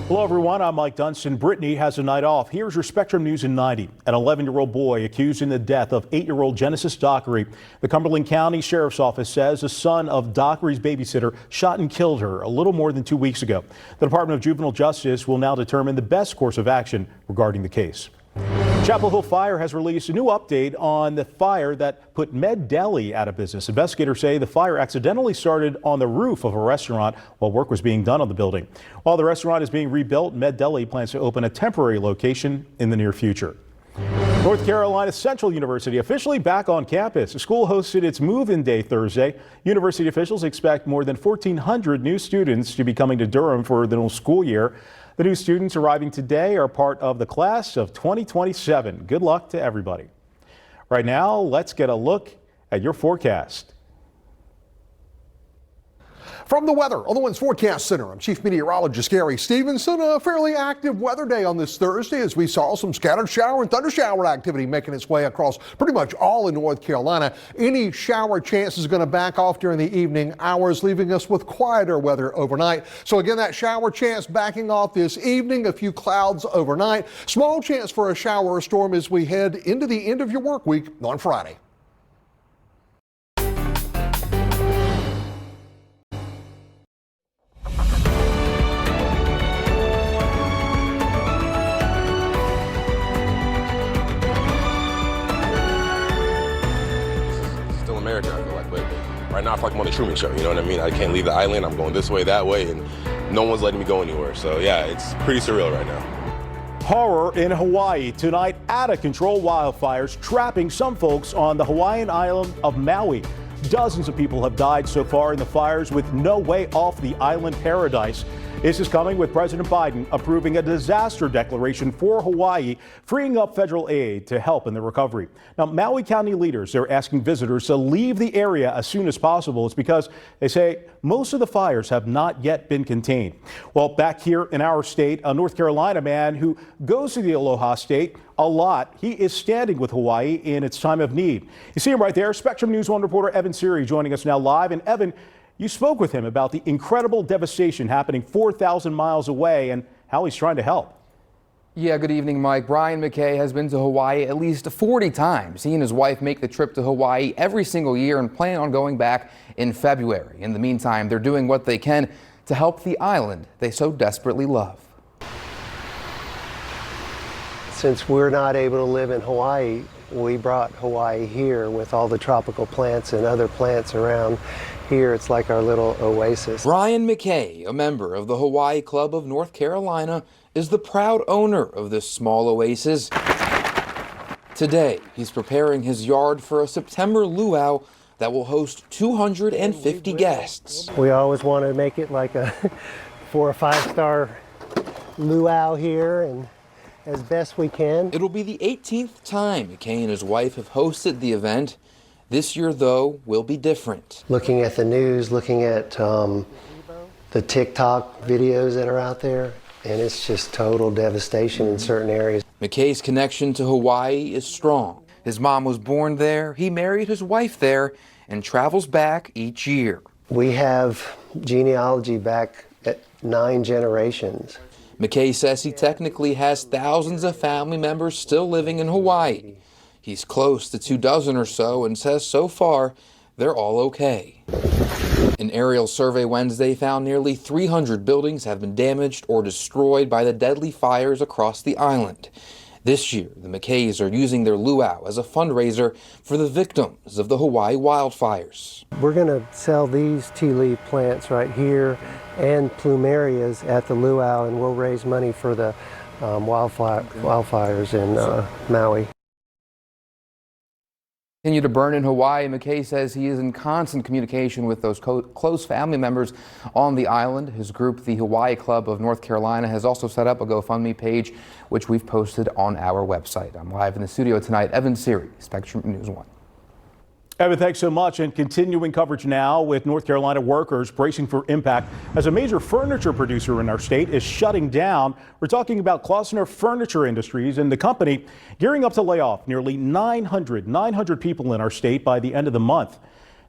Hello, everyone. I'm Mike Dunstan. Brittany has a night off. Here's your Spectrum News in 90. An 11-year-old boy accused in the death of 8-year-old Genesis Dockery. The Cumberland County Sheriff's Office says the son of Dockery's babysitter shot and killed her a little more than 2 weeks ago. The Department of Juvenile Justice will now determine the best course of action regarding the case. Chapel Hill Fire has released a new update on the fire that put Med Deli out of business. Investigators say the fire accidentally started on the roof of a restaurant while work was being done on the building. While the restaurant is being rebuilt, Med Deli plans to open a temporary location in the near future. North Carolina Central University officially back on campus. The school hosted its move-in day Thursday. University officials expect more than 1,400 new students to be coming to Durham for the new school year. The new students arriving today are part of the class of 2027. Good luck to everybody. Right now, let's get a look at your forecast. From the weather on the Winds Forecast Center, I'm Chief Meteorologist Gary Stevenson. A fairly active weather day on this Thursday as we saw some scattered shower and thunder shower activity making its way across pretty much all in North Carolina. Any shower chance is going to back off during the evening hours, leaving us with quieter weather overnight. So again, that shower chance backing off this evening, a few clouds overnight. Small chance for a shower or storm as we head into the end of your work week on Friday. America, I feel like, but right now I feel like I'm on the Truman Show, you know what I mean? I can't leave the island, I'm going this way, that way, and no one's letting me go anywhere. So yeah, it's pretty surreal right now. Horror in Hawaii tonight. Out-of-control wildfires trapping some folks on the Hawaiian island of Maui. Dozens of people have died so far in the fires with no way off the island paradise. This is coming with President Biden approving a disaster declaration for Hawaii, freeing up federal aid to help in the recovery. Now, Maui County leaders are asking visitors to leave the area as soon as possible. It's because they say most of the fires have not yet been contained. Well, back here in our state, a North Carolina man who goes to the Aloha State a lot. He is standing with Hawaii in its time of need. You see him right there. Spectrum News 1 reporter Evan Siri joining us now live. And Evan, you spoke with him about the incredible devastation happening 4,000 miles away and how he's trying to help. Yeah, good evening, Mike. Brian McKay has been to Hawaii at least 40 times. He and his wife make the trip to Hawaii every single year and plan on going back in February. In the meantime, they're doing what they can to help the island they so desperately love. Since we're not able to live in Hawaii, we brought Hawaii here with all the tropical plants and other plants around here. It's like our little oasis. Brian McKay, a member of the Hawaii Club of North Carolina, is the proud owner of this small oasis. Today, he's preparing his yard for a September luau that will host 250 guests. We always want to make it like a 4 or 5 star luau here, and as best we can. It'll be the 18th time McKay and his wife have hosted the event. This year, though, will be different. Looking at the news, looking at the TikTok videos that are out there, and it's just total devastation in certain areas. McKay's connection to Hawaii is strong. His mom was born there, he married his wife there, and travels back each year. We have genealogy back at 9 generations. McKay says he technically has thousands of family members still living in Hawaii. He's close to 24 or so and says so far they're all okay. An aerial survey Wednesday found nearly 300 buildings have been damaged or destroyed by the deadly fires across the island. This year, the McKays are using their luau as a fundraiser for the victims of the Hawaii wildfires. We're going to sell these tea leaf plants right here and plumerias at the luau, and we'll raise money for the wildfires in Maui. Continue to burn in Hawaii. McKay says he is in constant communication with those close family members on the island. His group, the Hawaii Club of North Carolina, has also set up a GoFundMe page, which we've posted on our website. I'm live in the studio tonight. Evan Siri, Spectrum News 1. Evan, thanks so much. And continuing coverage now with North Carolina workers bracing for impact as a major furniture producer in our state is shutting down. We're talking about Klausner Furniture Industries and the company gearing up to lay off nearly 900 people in our state by the end of the month.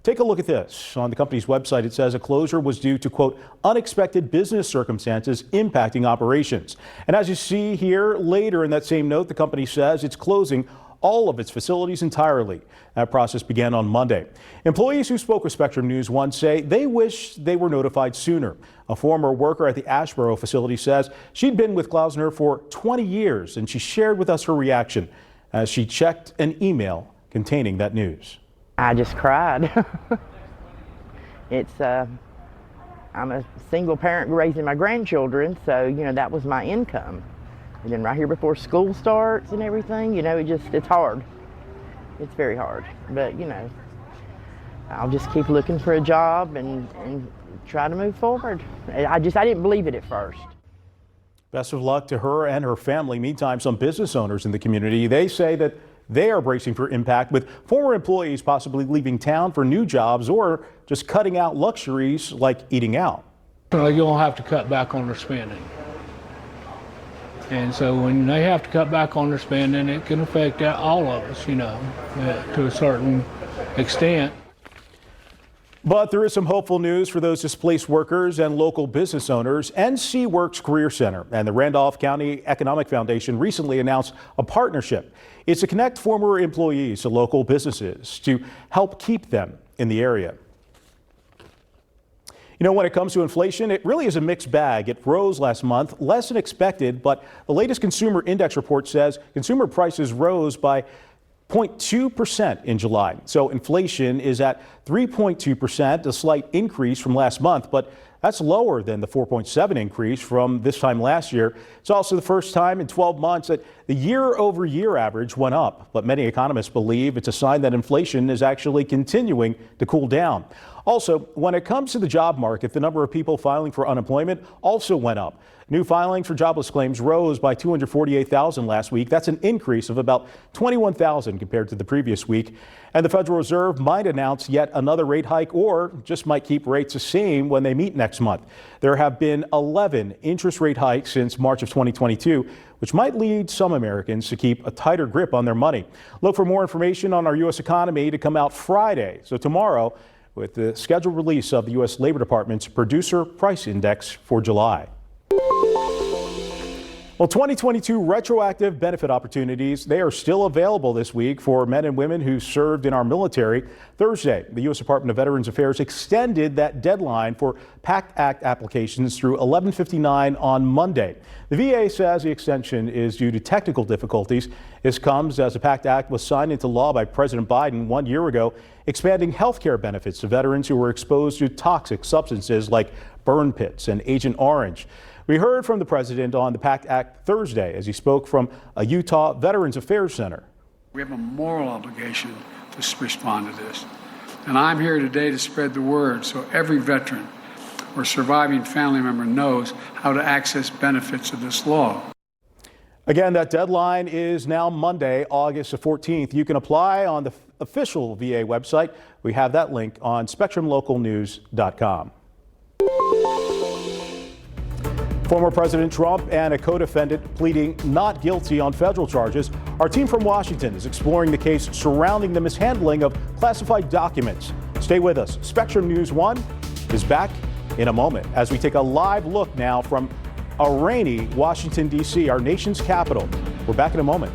Take a look at this. On the company's website, it says a closure was due to, quote, unexpected business circumstances impacting operations. And as you see here later in that same note, the company says it's closing all of its facilities entirely. That process began on Monday. Employees who spoke with Spectrum News 1 say they wish they were notified sooner. A former worker at the Ashboro facility says she'd been with Klausner for 20 years, and she shared with us her reaction as she checked an email containing that news. I just cried. I'm a single parent raising my grandchildren, so, that was my income. And then right here before school starts and everything, it's hard. It's very hard. But, I'll just keep looking for a job and try to move forward. I didn't believe it at first. Best of luck to her and her family. Meantime, some business owners in the community, they say that they are bracing for impact, with former employees possibly leaving town for new jobs or just cutting out luxuries like eating out. You're going to have to cut back on their spending. And so when they have to cut back on their spending, it can affect all of us, to a certain extent. But there is some hopeful news for those displaced workers and local business owners. NC Works Career Center and the Randolph County Economic Foundation recently announced a partnership. It's to connect former employees to local businesses to help keep them in the area. When it comes to inflation, it really is a mixed bag. It rose last month, less than expected, but the latest consumer index report says consumer prices rose by 0.2% in July. So inflation is at 3.2%, a slight increase from last month, but that's lower than the 4.7 increase from this time last year. It's also the first time in 12 months that the year-over-year average went up, but many economists believe it's a sign that inflation is actually continuing to cool down. Also, when it comes to the job market, the number of people filing for unemployment also went up. New filings for jobless claims rose by 248,000 last week. That's an increase of about 21,000 compared to the previous week. And the Federal Reserve might announce yet another rate hike or just might keep rates the same when they meet next month. There have been 11 interest rate hikes since March of 2022, which might lead some Americans to keep a tighter grip on their money. Look for more information on our U.S. economy to come out Friday, so tomorrow, with the scheduled release of the U.S. Labor Department's Producer Price Index for July. Well, 2022 retroactive benefit opportunities, they are still available this week for men and women who served in our military. Thursday, the U.S. Department of Veterans Affairs extended that deadline for PACT Act applications through 11:59 on Monday. The VA says the extension is due to technical difficulties. This comes as the PACT Act was signed into law by President Biden 1 year ago, expanding health care benefits to veterans who were exposed to toxic substances like burn pits and Agent Orange. We heard from the president on the PACT Act Thursday as he spoke from a Utah Veterans Affairs Center. We have a moral obligation to respond to this. And I'm here today to spread the word so every veteran or surviving family member knows how to access benefits of this law. Again, that deadline is now Monday, August the 14th. You can apply on the official VA website. We have that link on SpectrumLocalNews.com. Former President Trump and a co-defendant pleading not guilty on federal charges. Our team from Washington is exploring the case surrounding the mishandling of classified documents. Stay with us. Spectrum News 1 is back in a moment as we take a live look now from a rainy Washington, D.C., our nation's capital. We're back in a moment.